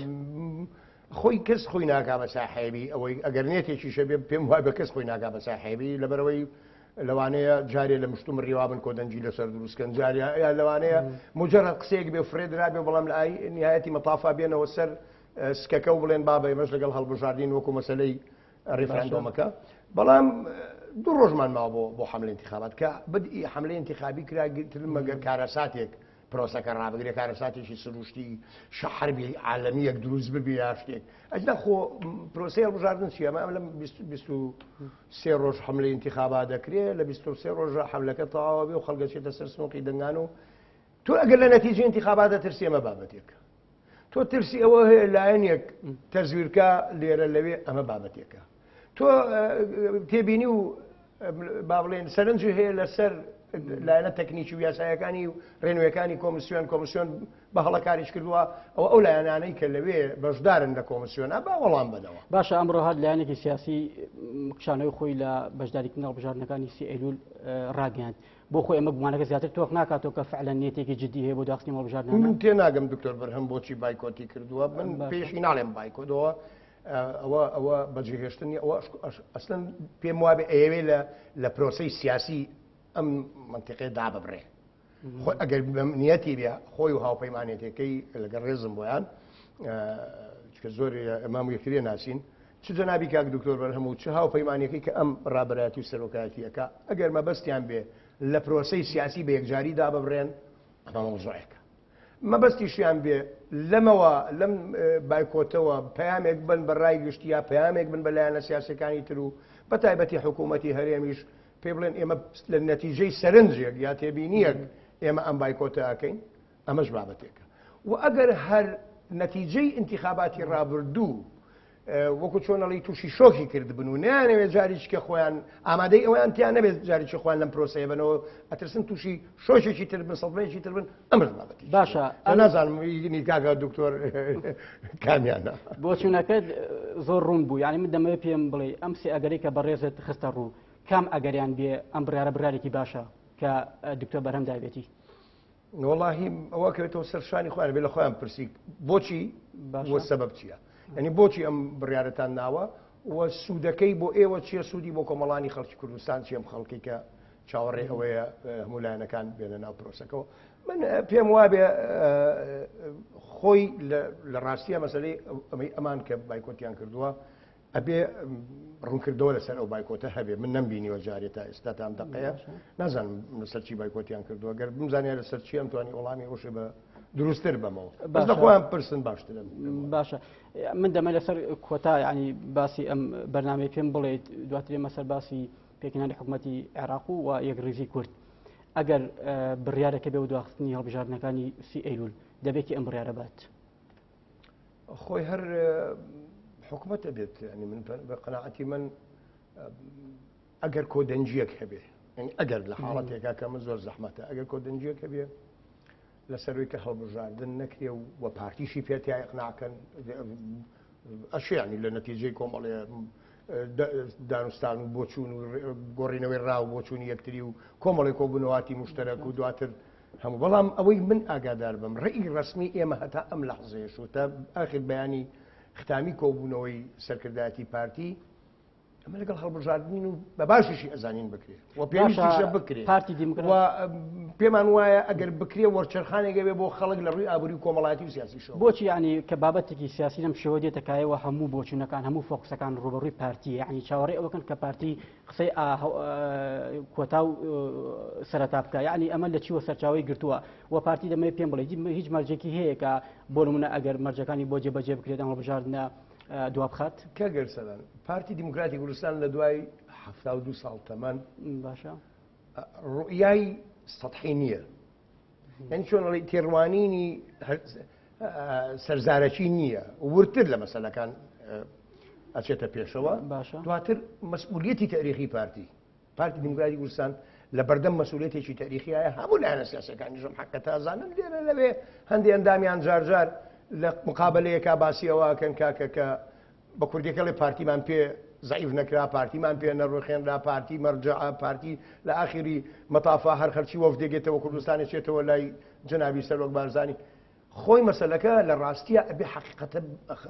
خۆی کەس خۆی ناکا بە ساحێبی ئەوەی ئەگەر نێتێکی شەبێ پێم وای بە کەس خۆی ناکا بە ساحێبی لەبەرەوەی لەوانەیە جارێ لە مشتوم ڕیوابن کۆدەنجی لەسەر دروستکەن جاریا لەوانەیە مجرد قسەیەک بێ فرێدرا بێ بەڵام لە نهایەتی مەتافا بێنەوە سەر سکەکە و بڵێن بابە ئێمەش لەگەڵ هەڵبژاردین وەکو مەسەلەی ڕێفراندۆمەکە بەڵام دوو ڕۆژمان ماوە بۆ حملە انتخابات کە بدئی حملە انتخابی کراگرتر مەگەر کارەساتێک پرۆسەکە ڕابگرێت کارەساتێکی سروشتی شەحربی عالەمیەک دروست ببی یا شتێک ئەجدا خۆ پرۆسەی هەڵبژاردن چیە ئەمە لەم 23 ڕۆژ حملە انتخابات دەکرێت لە 23 ڕۆژە حملەکە تەواوە بێ و خەڵگەچێتە سەر سنووقی دەنگان و تۆ ئەگەر لە نەتیجەی انتخابات دەترسی ئەمە بابەتێکە تۆ ترسی ئەوە هەیە لایەنێک تەزویرکە لێرە لەوێ ئەمە بابەتێکە تۆ تێبینی و با بڵێن سەرنجی هەیە لەسەر لایەنە تەکنیکی و یاسایەکانی و ڕێنوەکانی کۆمسیۆن بە هەڵەکاریش کردووە ئەو لایەنانەی کە لەوێ بەشدارن لە کۆمسیۆنە با وەڵام بدەوە باشە ئەمڕۆ هەر لایەنێکی سیاسی کشانەوەی خۆی لە بەشداریکردنی هەڵبژاردنەکانی 30 ئەیلول ڕاگەیاند بۆ خۆی ئەمە گومانەکە زیاتر تۆخ ناکاتەوە کە فعلا نێتێکی جدی هەیە بۆ داخستنی هەڵبژاردنەکە من تێناگەم دکتۆر بەرهەم بۆچی بایکۆتی کردووە من پێشی ناڵێم بایکۆتەوە ئەوە بەجێهێشتنی ئەوە ئەسڵەن پێم وابێ ئەوێ لە پرۆسەی سیاسی ئەم منتیقەیە داببڕێ ئەگەر نیەتی بێ خۆی و هاوپەیمانێتەکەی لەگەڵ ڕێزم بۆیان کە زۆر ئەمام یەکترێ ناسین چ جەنابی کاک دکتۆر بەرهەموو چه هاوپەیمانەکەی کە ئەم ڕابەتی و سەرۆکایەتیەکە ئەگەر مەبەستیان بێ لە پرۆسەی سیاسی بە یەکجاری داببڕێن ئەمە مۆزوعەکە مەبەستیشیان بێ لەمەوە لەم بایکۆتەوە پەیامێک بن بە ڕای گشتی یا پەیامێک بن بەلایەنە سیاسەکانی تر و بە تایبەتی حکوومەتی هەرێمیش پێ بڵێن ئێمە لە نەتیجەی سەرنجێک یا تێبینیەک ئێمە ئەم بایکۆتە ئەکەین ئەمەش بابەتێکە و ئەگەر هەر نەتیجەی انتخاباتی ڕابردوو وەکو چۆنەڵی تووشی شۆکی کرد بن و نیانەوێت جاریچکە خۆیان ئامادەی ئەویان تیان نەبێت جاریچ خۆیان لەم پرۆسەیە بنەوە ئەترسن تووشی شۆشێکی تر بن سەڵمەیەکی تر بن ئەمەش بابەتی باشە نازانم کاگا دکتۆر کامیانە بۆ چوونەکەت زۆر ڕوون بوو یعنی من دەمەوێت پێم بڵێ ئەم سێ ئەگەری کە بەڕێزت خستە ڕوو کام ئەگەریان بێ ئەم بڕیارە بڕارێکی باشە کە دکتۆر بەرهەم دایبێتی وەڵاهی ئەوە کەوێتەوە سەرشانی خۆیان بێ لە خۆیان پرسی بۆچی وە سەبەب چییە ینی بۆچی ئەم بڕیارەتان ناوە و سوودەکەی بۆ ئێوە چییە سوودی بۆ کۆمەڵانی خەڵکی کوردستان چیم خەڵکی کە چاوەڕێ ئەوەیە هەموو لایەنەکان بێنە ناو پرۆسەکەەوە من پێم وابێ خۆی لە ڕاستیە مەسلەی ئەمان کە بایکۆتیان کردووە ئەبێ ڕوونکردەوە لەسەر ئەو بایکۆتە هەبێ من نەمبینیوە جارێت تا ئێستا تام دقەیە نازانم لەسەر چی بایکۆتیان کردووە گەر بمزانیا لەسەر چی ئەمتوانی وەڵامی ئەوشە بە دروستتر بەمەوە بەس لەخۆیان پرسن باشترن باشە من دەمە لەسەر کۆتا ینی باسی ئەم بەرنامەی پێم بڵێت دواترێ مەسەر باسی پێکەنانی حکوومەتی عێراق و یەکڕێزی کورد ئەگەر بڕیارەکە بێ و دواخستنی هەڵبژاردنەکانی 30 ئەیلول دەبێتی ئەم بڕیارە بات خۆی هەر حکوومەت دەبێت ینی من بە قەناعەتی من ئەگەر کۆدەنجیەک هەبێ ئەگەر لە حاڵەتێکا کە من زۆر زەحمەتە ئەگەر کۆدەنجیەک هەبێ لەسەروی کە هەڵبژاردن نەکرێ و پارتیشی پێتی یەقناکەن ئەشیانی لە نەتیجەی کۆمەڵێ دانوستان و بۆچوون و گۆڕینەوەی ڕاو بۆچوونی یەکتری و کۆمەڵی کۆبوونەواتی مشتەرەک و دواتر هەموو بەڵام ئەوەی من ئاگادار بم ڕێی ڕسمی ئێمە هەتا ئەم لەحزەیەش و تا ئاخر بەیانی ختامی کۆبوونەوەی سەرکردایەتی پارتی ئەمە لەگەڵ هەڵبژاردنین و بە باشیشی ئەزانین بکرێت و پێویستیشە بکرێت پارتی دیموکرات و پێمان وایە ئەگەر بکرێ وەرچەرخانێکە بێ بۆ خەڵک لە ڕووی ئابووری و کۆمەڵایەتی و سیاسیشەوە بۆچی ینی کە بابەتێکی سیاسی لەم شێوە دێتەکایەوە هەموو بۆچوونەکان هەموو فۆکسەکان ڕوبەڕووی پارتی یعنی چاوەڕێ ئەوەکەن کە پارتی قسەی کۆتا و سەرەتا بکە یعنی ئەمە لە چیوە سەرچاوی گرتووە و پارتی دەمەوێت پێم بڵێ هیچ مەرجێکی هەیە کە بۆ نمونە ئەگەر مەرجەکانی بۆ جێبەجێ بکرێت ئەم هەڵبژاردنە دواب بخات کە گەرسەدان پارتی دیموکراتی کوردستان لە دوای 72 ساڵ تەمان باشە ڕوئیای سەطحی نییە یعنی چۆنەڵی تێڕوانینی سەرزارەکی نییە ورتر لە مەسەلەکان ئەچێتە پێشەوە دواتر مەسئولیەتی تاریخی پارتی دیموکراتی کوردستان لە بەردەم مەسئولیەتێکی تاریخیایە هەموو لایەنە سیاسەکانیشم حەقە تازانن لێرە لەوێ هەندێک ئەندامیان جارجار لە مقابلەیەکا باسی ئەوەکەن کاکەکە بە کوردیەکەڵێ پارتیمان پێ زعیف نەکرا پارتیمان پێ نەڕۆخێنرا پارتی مەرجع پارتی لە ئاخری مەتافا هەر خەرچی وەفدێگێتەوە کوردستانی چێتەوە لای جەنابی سەرۆک بارزانانی خۆی مەسەلەکە لە ڕاستیە ئەبێ حقیقەتە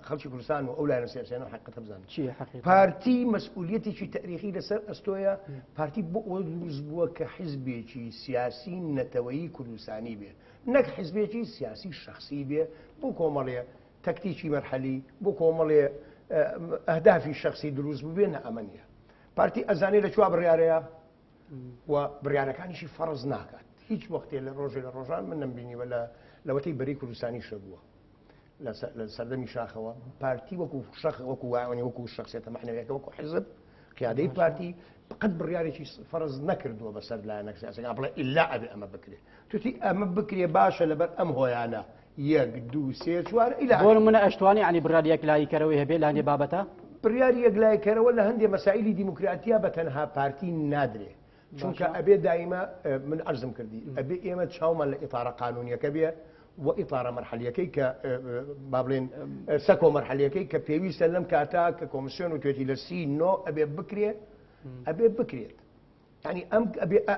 خەڵکی کوردستان و ئەو لایەنە سیاسیانە حقیقەتە بزانن چییە حقیقەت؟ پارتی مەسئولیەتێکی تاریخی لەسەر ئەستۆیە پارتی بۆ ئەوە دروست بووە کە حیزبێکی سیاسی نەتەوەیی کوردستانی بێ نەک حیزبێکی سیاسی شخصی بێ بۆ کۆمەڵێ تەکتیکی مەرحەلی بۆ کۆمەڵێ ئەهدافی شخصی دروست بوو بێ نە ئەمە نیە پارتی ئەزانێ لە چوا بڕیارەیە و بڕیارەکانیشی فەرز ناکات هیچ وەختێ لە ڕۆژێ لە ڕۆژان من نەمبینیوە لەوەتەی بەری کوردستانی شەبووە لە سەردەمی شاخەوە پارتی وەکو وایوانی وەکو شخصێتە مەحنەوەیەکە وەکو حزب قیادەی پارتی قەت بڕیارێکی فەرز نەکردووە بەسەر لایەنە سیاسیەکان بڵێ ئیلا ئەبێ ئەمە بکرێ توتی ئەمە بکرێ باشە لەبەر ئەم هۆیانە 1 2 3 4 ئیلا بۆ منە ئەشتوانی عنی بڕیارێک لایکەرەوەی هەبێ لە هەندێک بابەتە بڕیاری یەکلایکەرەوە لە هەندێک مەسائلی دیموکراتیا بە تەنها پارتی نادرێ چونکە ئەبێ دائیمە من عرضم کردی ئەبێ ئێمە چاومان لە ئیطارە قانونیەکە بێ و ئیطارە مەرحەلیەکەی کە با بڵێن سەکۆ مەرحەلیەکەی کە پێویستە لەم کاتا کە کۆمیسیۆن و توێتی لە سی نۆ ئەبێ بکرێت ئەبێ بکرێت ینی ئەم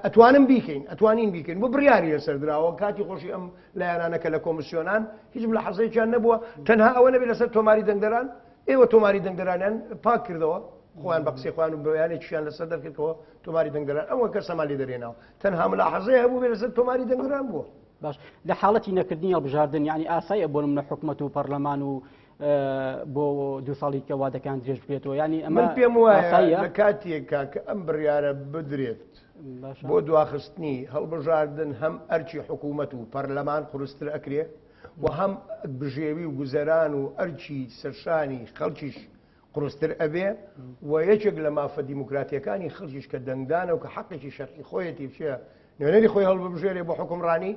ئەتوانم بیکەین ئەتوانین بیکەین بۆ بڕیاری لەسەردراوە کاتی خۆشی ئەم لایەنانەکە لە کۆمیسیۆنان هیچم لە حەزەیەکیان نەبووە تەنها ئەوە نەبێت لەسەر تۆماری دەنگدەران ئێوە تۆماری دەنگدەرانیان پاک کردەوە خۆیان بە قسەی خۆیان و بەیانێکیان لەسەر دەرکردەوە تۆماری دەنگدەران ئەوە کە سەمالی دەرێنەوە تەنها ملاحەزەیە هەبوو بێت لەسەر تۆماری دەنگدەران بووە باش لە حاڵەتی نەکردنی هەڵبژاردن یعنی ئاسایە بۆ منە حکوومەت و پەرلەمان و بۆ 2 ساڵی کە وادەکان درێژ بکرێتەوە ینی ئەمە پێم وایە لە کاتێکا کە ئەم بڕیارە بدرێت بۆ دواخستنی هەڵبژاردن هەم ئەرچی حکوومەت و پەرلەمان قورستر ئەکرێ و هەم بژێوی و گوزەران و ئەرچی سەرشانی خەڵکیش قورستر ئەبێ و یەکێک لە مافە دیموکراتیەکانی خەڵکیش کە دەنگدانە و کە حەقێکی شەرعی خۆیەتی بچێ نوێنەری خۆی هەڵبژێرێ بۆ حکومڕانی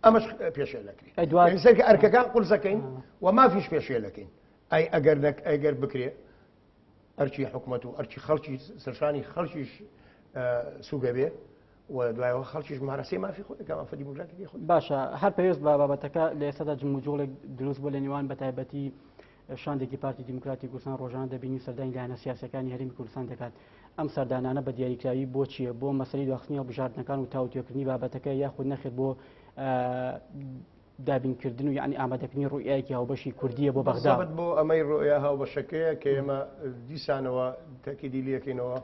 ئەمەش پێشێلەکرێ سەرکە ئەرکەکان قورسەکەین و مافیش پێشێلەکەین ئەی ئەگەر بکرێ ئەرچی حکوومەت و ئەرچی خەڵکی سەرشانی خەڵکیش سوگە بێ و دوایەوە خەڵکیش مارەسەی مافی خۆی مافە دیموکراتی خۆی باشە هەر پێویست بە بابەتەکە لە ئێستادا جموجۆڵێک دروست بوو لە نێوان بە تایبەتی شاندێکی پارتی دیموکراتی کوردستان ڕۆژانە دەبینی سەردانی لایەنە سیاسەکانی هەرێمی کوردستان دەکات ئەم سەردانانە بە دیاریکراوی بۆ چییە بۆ مەسەلەی دواخستنی هەڵبژاردنەکان و تاوتوێکردنی بابەتەکە یاخود نەخێت بۆ دابینکردن و یعنی ئامادەکردنی ڕوئیایەکی هاوبەشی کوردیە بۆ بەغدا بۆ ئەمەی ڕوئیا هاوبەشەکەیە کە ئێمە دیسانەوە تاکیدی لەکەینەوە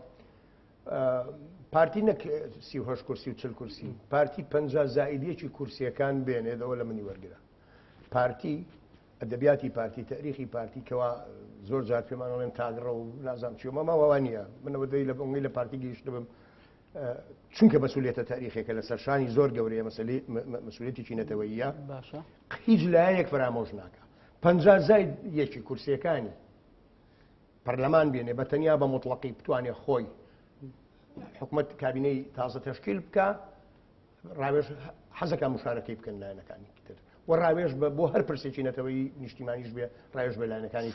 پارتی نەک 38 کورسی و 40 کورسی پارتی 50 زائیدیەکی کورسیەکان بێنێتەوە لە منی وەرگرە پارتی ئەدەبیاتی پارتی تاریخی پارتی کەوا زۆر جار پێمانەڵێن تاگڕە و نازام چیمەماوە نییە منەوە دەی لە ئەوەی لە پارتی گەیشتە بم چونکە مەسئولیەتە تاریخێکە لە سەرشانی زۆر گەورەیە مەسئولیەتێکی نەتەوەییە هیچ لایەنێک فرامۆژ ناکە 50 زاید یەکی کورسیەکانی پەرلەمان بێنێ بە تەنیا بە مطلقی بتوانێت خۆی حکوومەت کابینەی تازە تەشکیل بکە ڕاوێژ حەزەکە مشارەکەی بکەن لایەنەکانی تر و ڕاوێژ بۆ هەر پرسێکی نەتەوەی نیشتیمانیش بێ ڕاوێژ بە لایەنەکانی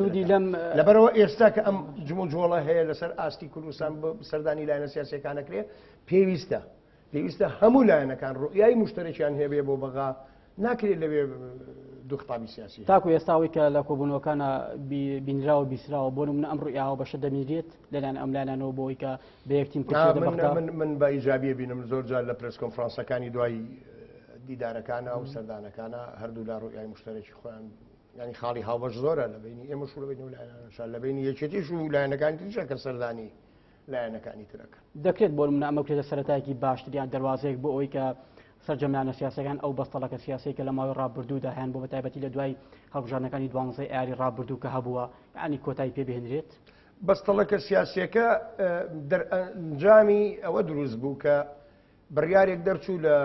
لەبەرەوە ئێستا کە ئەم جموجۆڵە هەیە لەسەر ئاستی کوردستان سەردانی لایەنە سیاسیەکانەکرێ پێویستە هەموو لایەنەکان ڕوئیای مشترەکیان هەبێ بۆ بەغا ناکرێت لەوێ دوو خطابی سیاسی تاکو ئێستاوی کە لە کۆبوونەوەکانە بینراوە بیسراوە بۆ من ئەم ڕوئیاوە بەشە دەمیرێت لەلایەن ئەم لایەنەوە بۆی کە بە یەکتیم من بە ئیجابیە بینم زۆر جار لە پرس کۆنفرانسەکانی دوای دیدارەکانە و سەردانەکانە هەردوو لا ڕوئیای مشترەکی خۆیان ینی خاڵی هاوبەش زۆرە لە بینی ئێمە شو لە بینی لایەنەکان لە بینی یەکێتیش و لایەنەکانی تریشە کە سەردانی لایەنەکانی ترەکە دەکرێت بۆ من ئەمە بکرێتە سەرەتایەکی باشتریان دەواازەیەک بۆ ئەوی کە سەرجەملانە سیاسەکان ئەو بەستەڵەکە سیاسی کە لە ماوەی ڕابردوودا هەیە بۆ بەتایبەتی لە دوای هەڵبژاردنەکانی 12 ئایاری ڕابردوو کە هەبووە یعنی کۆتایی پێ بهێنرێت بەستەڵەکە سیاسیەکە دەرئەنجامی ئەوە دروست بوو کە بڕیارێک دەرچوو لە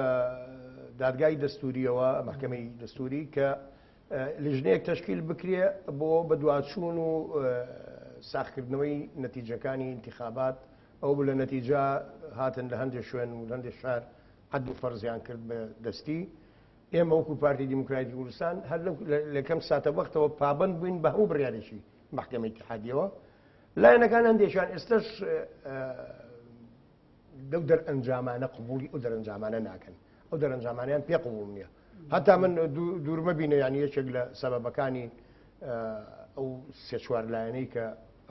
دادگای دەستوریەوە مەحکەمەی دەستوری کە لیژنەیەک تەشکیل بکرێ بۆ بەدواچوون و ساختکردنەوەی نەتیجەکانی انتخابات ئەو لە نەتیجە هاتن لە هەندێک شوێن و هەندێک شار حد و فەرزیان کرد بە دەستی ئێمە وەکو پارتی دیموکراتی کوردستان هەر لەکەم ساتە وەختەوە پابند بووین بە هەموو بڕیارێکی مەحکەمەی اتحادیەوە لایەنەکان هەندێکیان ئێستش دەو دەرئەنجامانە قبولی ئەو دەرەنجامانە ناکەن ئەو دەرەنجامانیان پێ قبول نییە هەتا من دوورمە بینە یانی یەکێک لە سەبەبەکانی ئەو سێ چوار لایەنەی کە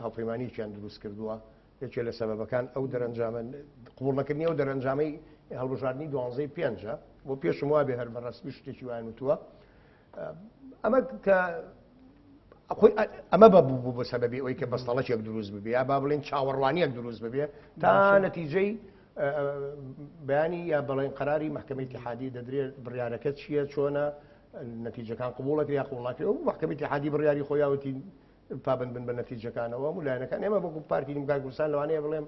هاوپەیمانییان دروست کردووە یەکێک لە سەبەبەکان ئەو دەرەنجامە قبولنەکردنی ئەو دەرەنجامەی هەڵبژاردننی 12 پێنجە بۆ پێشم وا بێ هەر بەڕاستی شتێکی وایان وتووە ئەمە کە ئەمە بەبوو بۆ سەبەبی ئەوەی کە بەستەڵەشێک دروست ببێ یا با بڵێن چاوەڕوانیەک دروست ببێ تا نەتیجەی بەیانی یا بەڵێن قەراری محکەمەی اتحادی دەدرێت بڕیارەکە چییە چۆنە نەتیجەکان قبوڵەکە یا قوڵناکرێ و محکەمەی اتحادی بڕیاری خۆیاوەتی پابند بن بە نەتیجەکانەوە و لایەنەکان ئێمە بەکو پارتی نیمگای کوردستان لەوانەیە بڵێم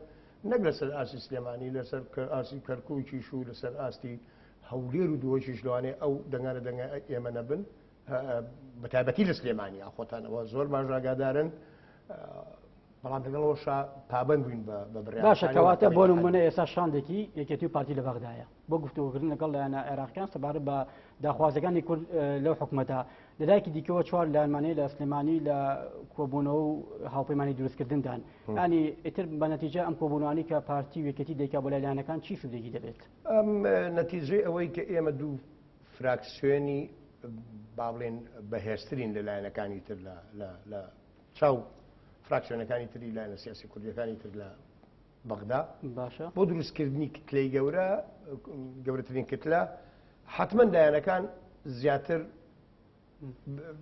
نەک لەسەر ئاسی سلێمانی لەسەر ئاسی کەرکووکیش و لەسەر ئاستی هەولێر و دۆشیش لەوانەیە ئەو دەنگانە دەنگ ئێمە نەبن بەتایبەتی لە سلێمانی ئاخۆتانەوە زۆر باش ئاگادارن بەڵام لەگەڵەوە پابند بووین بە بڕیار باشە کەواتە بۆ نمونە ئێستا شاندێکی یەکێتی و پارتی لە بەغدایە بۆ گفتوگوکردن لەگەڵ لایەنە عێراقیان سەبارەت بە داخوازەکانی کورد لەو حکوومەتە لەلایەکی دیکەوە چوار لایەنمانەی لە سلێمانی لە کۆبوونەوە و هاوپەیمانی دروستکردندان ینی ئیتر بە نەتیجە ئەم کۆبوونەوەی کە پارتی و یەکێتی دەیکا بۆ لایەنەکان چی سوودێکی دەبێت ئەم نەتیجەی ئەوەی کە ئێمە دوو فراکسیۆنی با بڵێن بەهێزترین لە لایەنەکانی تر لە چاو فراکسیۆنەکانی تری لایەنە سیاسی کوردیەکانی تر لە بەغدا باشە بۆ دروستکردنی کتلەی گەورەترین کتلە حتمما لایەنەکان زیاتر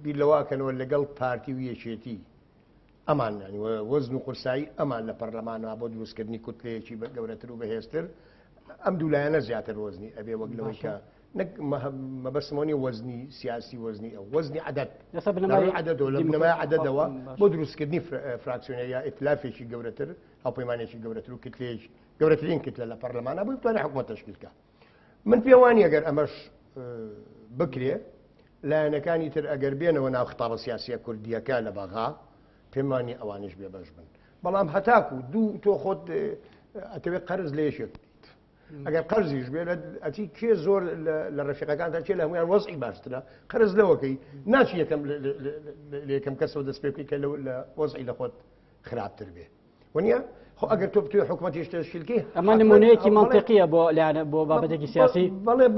بیرلەواکەنەوە لەگەڵ پارتی و یەکێتی ئەمان وەزن و قورسایی ئەمان لە پەرلەمانەوە بۆ دروستکردنی کوتلەیەکی گەورەتر و بەهێزتر ئەم دوو لایەنە زیاتر وەزنی ئەبێ وەک لەوەی کە مەبەسمەوەنی وەزنی سیاسی وەزنی ئەو وەزنی عەدەد عەدەدەوە لە بنەمای عەدەدەوە بۆ دروستکردنی فراکسیۆنە یا ئیتلافێکی گەورەتر هاوپەیمانێکی گەورەتر و کتلەیەکی گەورەترین کتلە لە پەرلەمانە بۆ بتوانێت حکوومەت تەشکیلکە من پێم وانە ئەگەر ئەمەش بکرێ لایەنەکانی تر ئەگەر بێنەوە ناو ختابە سیاسیە کوردیەکە لە بەغا پێم وانی ئەوانش بێ بەش بن بەڵام هەتاکو دوو تۆ خۆت ئەتەوێت قەرز لە یەشێک ئەگەر قەرزیش بێ ئەتی کێ زۆر لە ڕەفیقەکان تا چێ لە هەمویان وەزعی باشترە قەرز لەوەکەی ناچی یەکەم لە یەکەم کەسەوە دەست پێ بکەی کە لە وەزعی لە خۆت خراپتر بێ وەنیە خۆ ئەگەر تۆ بتوێ حکوومەتیش تەشکیلکەی ئەمە نمونەیەکی منطقیە بۆ بابەتێکی سیاسی بەڵێ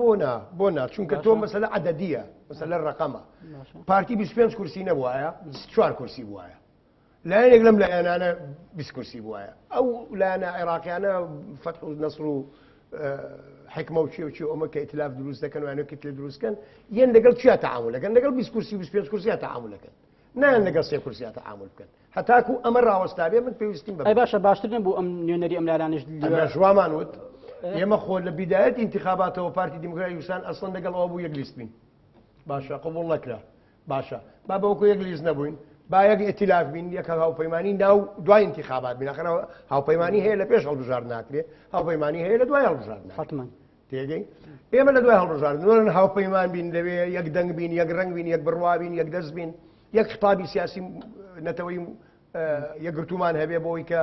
بۆ نا چونکە تۆ مەسەلە عەدەدیە مەسەلە ڕەقەمە پارتی 25 کورسی نەبووایە 4 کورسی بووایە لایەنێک لەم لایەنانە 20 کورسی بووایە ئەو لایەنە عێراقیانە فەتح و نەسر و حکمە و چی ئەمە کە ئیتلاف دروست دەکەن و یانە کتلە دروستکەن یەن لەگەڵ چیا تەعاملەکەن لەگەڵ 20 کورسی و 25 کورسیا تەعاملەکەن نان لەگەڵ 3 کورسیا تەعامل بکەن هەتاکو ئەمە ڕاوەستا بێ من پێویستیم بە باشە باشتر نەبوو ئەم نوێنەری ئەم لایەنانیش ژوامان وت ئێمە خۆ لە بیدایەت ئینتیخاباتەوە پارتی دیموکراتی کوردستان ئەسڵەن لەگەڵ ئەوە بوو یەک لیست بین باشە قبوڵ نەکرا باشە با بەوەکو یەک لیست نەبووین با یەک ئێتیلاف بین یەک هاوپەیمانی ناو دوای ئینتیخابات بین ئەخەنەوە هاوپەیمانی هەیە لە پێش هەڵبژار ناکرێ هاوپەیمانی هەیە لە دوای هەڵبژار حتما تێگەی ئێمە لە دوای هەڵبژاردنەوە هاوپەیمان بین دەوێ یەک دەنگ بین یەک ڕەنگ بین یەک بڕوا بین یەک دەست بین یەک خطابی سیاسی نەتەوەی یەکگرتومان هەبێ بۆی کە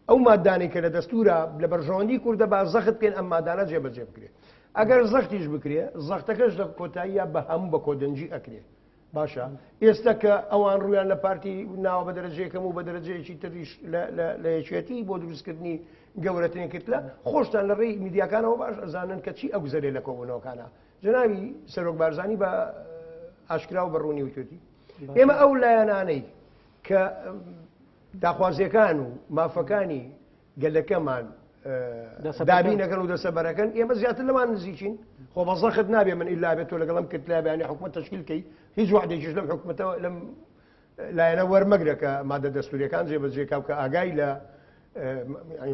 ئەو مادانەی کە لە دەستورە لە بەرژەوەندی کوردە با زەخت بکەین ئەم مادانە جێبەجێ بکرێ ئەگەر زەختیش بکرێ زەختەکەش لە کۆتاییە بە هەموو بە کۆدەنجی ئەکرێ باشە ئێستا کە ئەوان ڕویان لە پارتی ناوە بە دەرەجەیەکەم و بە دەرەجەیەکی تریش لە یەکێتی بۆ دروستکردنی گەورەترین کتلە خۆشتان لە ڕێی میدیاکانەوە باش ئەزانن کە چی ئەو گوزەرێ لە کۆبوونەوەکانە جناوی سەرۆک بارزانی بە ئاشکرا و بەڕوونی وتوێتی ئێمە ئەو لایەنانەی کە داخوازیەکان و مافەکانی گەلەکەمان دابینەکەن و دەسەبەرەکەن ئێمە زیاتر لەمان نزیکین خۆ بە زەخت نابێ من ئیلا بێت تۆ لەگەڵم کتلا بەیانی حکوومەت تەشکیلکەی هیچ وعدێکیش لەم حکوومەتەوە لەم لایەنە وەرمەگرە کە مادە دەستوریەکان جێبەجێکاو کە ئاگای لە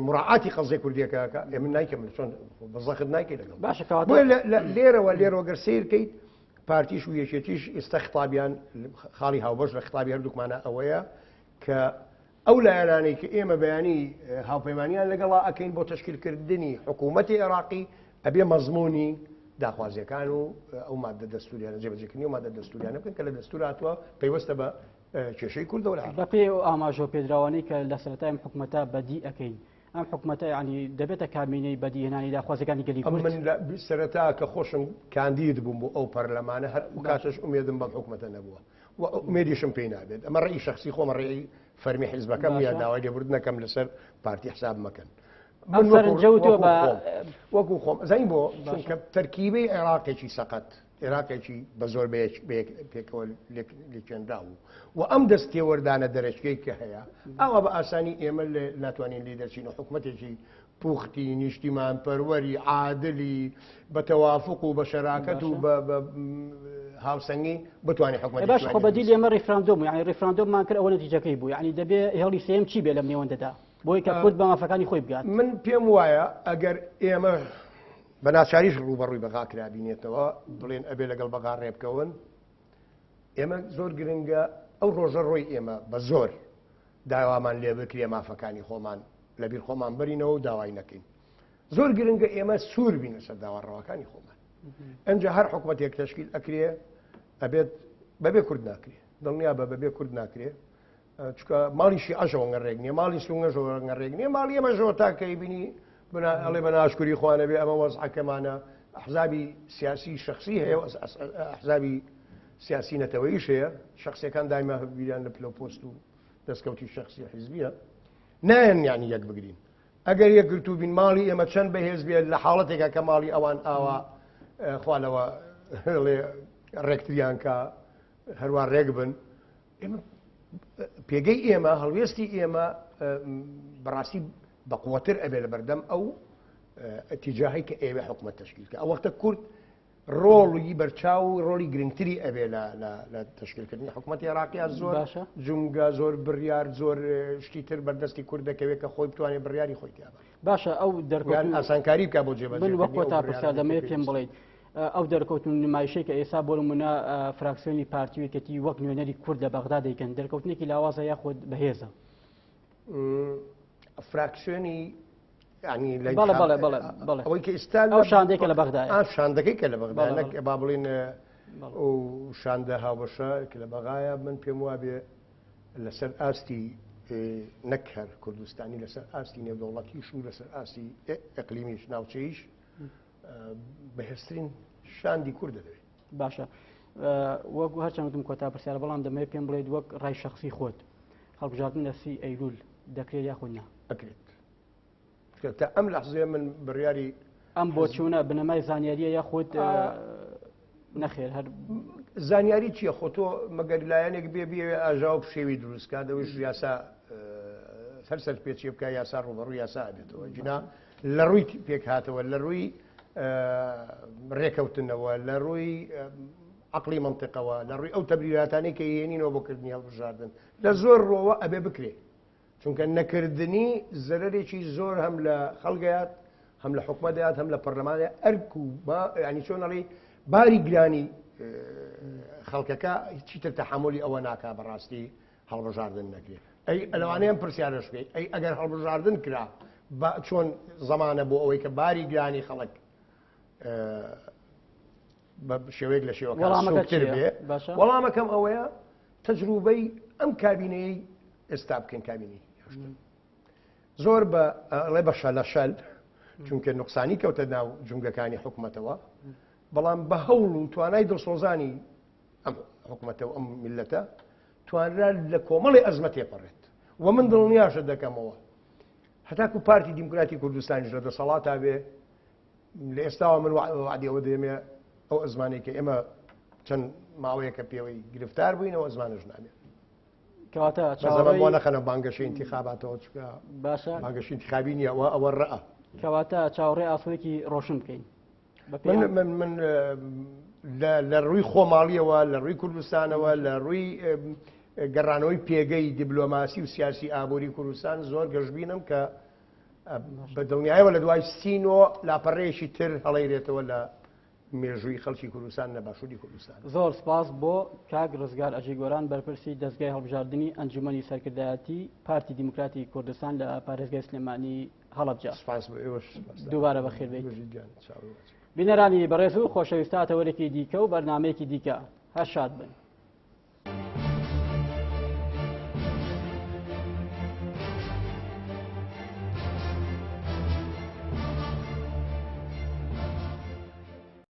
مراعاتی قەزای کوردیەکەکە ئێمە نایکەم چۆن بە زەخت نایکەی لەگەڵ باشە لێرەوە گەر سیر کەیت پارتیش و یەکێتیش ئێستا خطابیان خاڵی هاوبەش لە خطابی هەردووکمانە ئەوەیە کە ئەو لایەنانەی کە ئێمە بەیانی هاوپەیمانیان لەگەڵا ئەکەین بۆ تەشکیلکردنی حکوومەتی عێراقی ئەبێ مەزموونی داخوازیەکان و ئەو مادە دەستوریانە جێبەجێکردنی و مادە دەستوریانە بکەن کە لە دەستور هاتووە پەیوەستە بە کێشەی کوردەوە لە بە پێی ئاماژە پێدراوانەی کە لە سەرەتای ئەم حکوومەتە بەدی ئەەکەین ئەم حکوومەتە ینی دەبێتە کامینەی بەدیهێنانی داخوازەکانی گەلی کورد من سەرەتا کە خۆشم کاندید بووم بۆ ئەو پەرلەمانە هەر کاتەش ئومێدم بەم حکوومەتە نەبووە و ئومێدیشم پێی نابێت ئەمە ڕێی شخصی خۆمە ڕێی فەرمی حیزبەکەم یا داوای لێبوردنەکەم لەسەر پارتی حساب مەکەن وەکو خۆم زین بۆ چونکە تەرکیبەی عێراقێکی سەقەت عێراقێکی بە زۆر پێکەوە لێکێنرا بوو و ئەم دەستێ وەردانە دەرەچکەی کە هەیە ئەوە بە ئاسانی ئێمە ناتوانین لێ دەرچین و حکوومەتێکی پوختی نیشتیمان پەروەری عادلی بە تەوافق و بە شەراکەت و بە هاوسەنگی بتوانێت حکوومەت باش خۆ بەدیل ئێمە ڕیفراندۆم یعنی ڕیفراندۆممان کرد ئەوە نەتیجەکەی بوو یعنی دەبێ هێڵی سێم چی بێ لەم نێوەندەدا بۆی کە کورد بە مافەکانی خۆی بگات من پێم وایە ئەگەر ئێمە بە ناچاریش ڕوبەڕووی بەغا کرابینێتەوە بڵێن ئەبێ لەگەڵ بەغا ڕێبکەون ئێمە زۆر گرنگە ئەو ڕۆژە ڕۆی ئێمە بە زۆر داوامان لێ بکرێ مافەکانی خۆمان لەبیر خۆمان بەرینەوە و داوای نەکەین زۆر گرنگە ئێمە سوور بینە سەر داواڕەوەکانی خۆمان ئەنجا هەر حکوومەتێک تەشکیل ئەکرێ ئەبێت بەبێ کورد ناکرێ دڵنیا بەبێ کورد ناکرێ چکە ماڵیشی ئەژەوە ڕێک نیە ماڵی سونگەژەوە ڕێک نیە ماڵی ئەمەژەوە تاکەی بینی ئەڵێ بە ناشکوری خوانە بێ ئەمە وەزعەکەمانە ئەحزابی سیاسی شخصی هەیە ئەحزابی سیاسی نەتەوەیش هەیە شخصیەکان دایما بیریان لە پلۆپۆست و دەستکەوتی شخصی حیزبیە نایەن یعنی یەک بگرین ئەگەر یەکگرتو بین ماڵی ئێمە چەند بەهێز بێت لە حاڵەتێکە کە ماڵی ئەوان ئاوا خوانەوە ڕێکتریان کە هەروە ڕێک بن پێگەی ئێمە هەڵوێستی ئێمە بەڕاستی بەقوتر ئەبێ لە بەردەم ئەو ئەتیجاهی کە ئێوە حکومەت تشکیلکە ئەو وەختە کورد ڕۆڵی بەرچاو و ڕۆڵی گرنگتری ئەبێ لە تشکیلکردنی حکومەتی عێراقیە زۆر جونگە زۆر بڕیار زۆر شتی تر بەردەستی کورد دەکەوێت کە خۆی بتوانێت بڕیاری خۆی تیابە باشە ئەو دەرکەوتن ئاسانکاری بکە بۆ جێبەجێ من وەک تا پرسیار دەمەوێت پێم بڵێیت ئەو دەرکەوتن نمایشەی کە ئێستا بۆ نمونە فراکسیۆنی پارتیوێکەتی وەک نوێنەری کورد لە بەغدا دەیکەن دەرکەوتنێکی لاوازە یاخۆت بەهێزە فراکسیۆنی ینی ئەوەی کە ئێستا ئەو شاندێکە لە بەغدایە شاندەکەی کە لە بەغدا نەک با بڵێن ئەو شاندە هاوبەشە کە لە بەغایە من پێم وابێ لەسەر ئاستی نەک هەر کوردستانی لەسەر ئاستی نێودەوڵەتیش و لەسەر ئاستی ئەقلیمیش ناوچەیش بەهێزترین شاندی کورد دەبێت باشە وەکو هەرچەندم کۆتا پرسیار بەڵام دەمەوێت پێم بڵێت وەک ڕای شخصی خۆت هەڵبژاردن لە 30 ئەیلول دەکرێت یاخۆ نا ئەکرێت تا ئەم لەحزەیە من بڕیاری ئەم بۆ چوونە بنەمای زانیاریە یاخۆت نەخێر هەر زانیاری چییە خۆ تۆ مەگەر لایەنێک بێ ئاژاو شێوی دروستکە دەویش یاسا هەر سەر پێچی بکە یاسا ڕوبەڕوو یاسا بێتەوە جنا لە ڕووی پێک هاتەوە لە ڕووی ڕێکەوتنەوە لە ڕووی عقلی منطقەوە لە ڕووی ئەو تەبلیغاتانەی کە هێنینەوە بۆکردنی هەڵبژاردن لە زۆر ڕۆوە ئەبێ بکرێ چونکە نەکردنی زەرێکی زۆر هەم لە خەڵگەیات هەم لە حکومەتیات هەم لە پەرلەمانە ئەرک و ینی چۆنەڵی باری گرانی خەڵکەکە چیتر تەحملی ئەوە ناکا بەڕاستی هەڵبژاردن نەکرێت ئەی ئەلەوانەیەم پرسیارەش بکەیت ئەی ئەگەر هەڵبژاردن کرا چۆن زەمانە بۆ ئەوەی کە باری گرانی خەڵک بە شێوەیەک لە شێوەکەتر بێ وەڵامەکەم ئەوەیە تەجروبەی ئەم کابینەی ئێستا بکەین کابینی زۆر بەڵێ بە شەلە شەل چونکە نوقسانی کەوتە ناو جونگەکانی حکوومەتەوە بەڵام بە هەوڵ و توانای دڵسۆزانی ئەم حکوومەتەوە ئەم میلەتە توانرا لە کۆمەڵی ئەزمە تێپەڕێت و من دڵنیاشە دەکەمەوە هەتاکو پارتی دیموکراتی کوردستانیش لە دەسەڵاتە بێ لە ئێستاوە من وعدیەوە دێمێ ئەو ئەزمانێک کە ئێمە چەند ماوەیەکە پێوەی گرفتار بووینەوە ئەزمانش نامێت بۆ نەخەنە بانگەشی انتخاباتەوە چکە باشە بانگەشی انتخابی نیە ئەوە ڕەئە کەواتە چاوەڕێ ئاسوودێکی ڕۆشن بکەین من لە ڕووی خۆماڵیەوە لە ڕووی کوردستانەوە لە ڕووی گەڕانەوەی پێگەی دیبلۆماسی و سیاسی ئابووری کوردستان زۆر گەشتبینم کە بە دڵنیایەوە لە دوای سینۆ لاپەڕەیەکی تر هەڵەیرێتەوە لە مێژووی خەڵکی کوردستان لە باشووری کوردستان. زۆر سپاس بۆ کاک ڕزگار ئەجێگۆران بەرپرسی دەستگای هەڵبژاردننی ئەنجومەنی سەرکردایەتی پارتی دیموکراتی کوردستان لە پارێزگای سلێمانی هەڵەبجە. دووبارە بەخێر بێت. بینەرانی بەڕێز و خۆشەویستاتەوەرێکی دیکە و بەرنامەیەکی دیکە هەر شاد بن.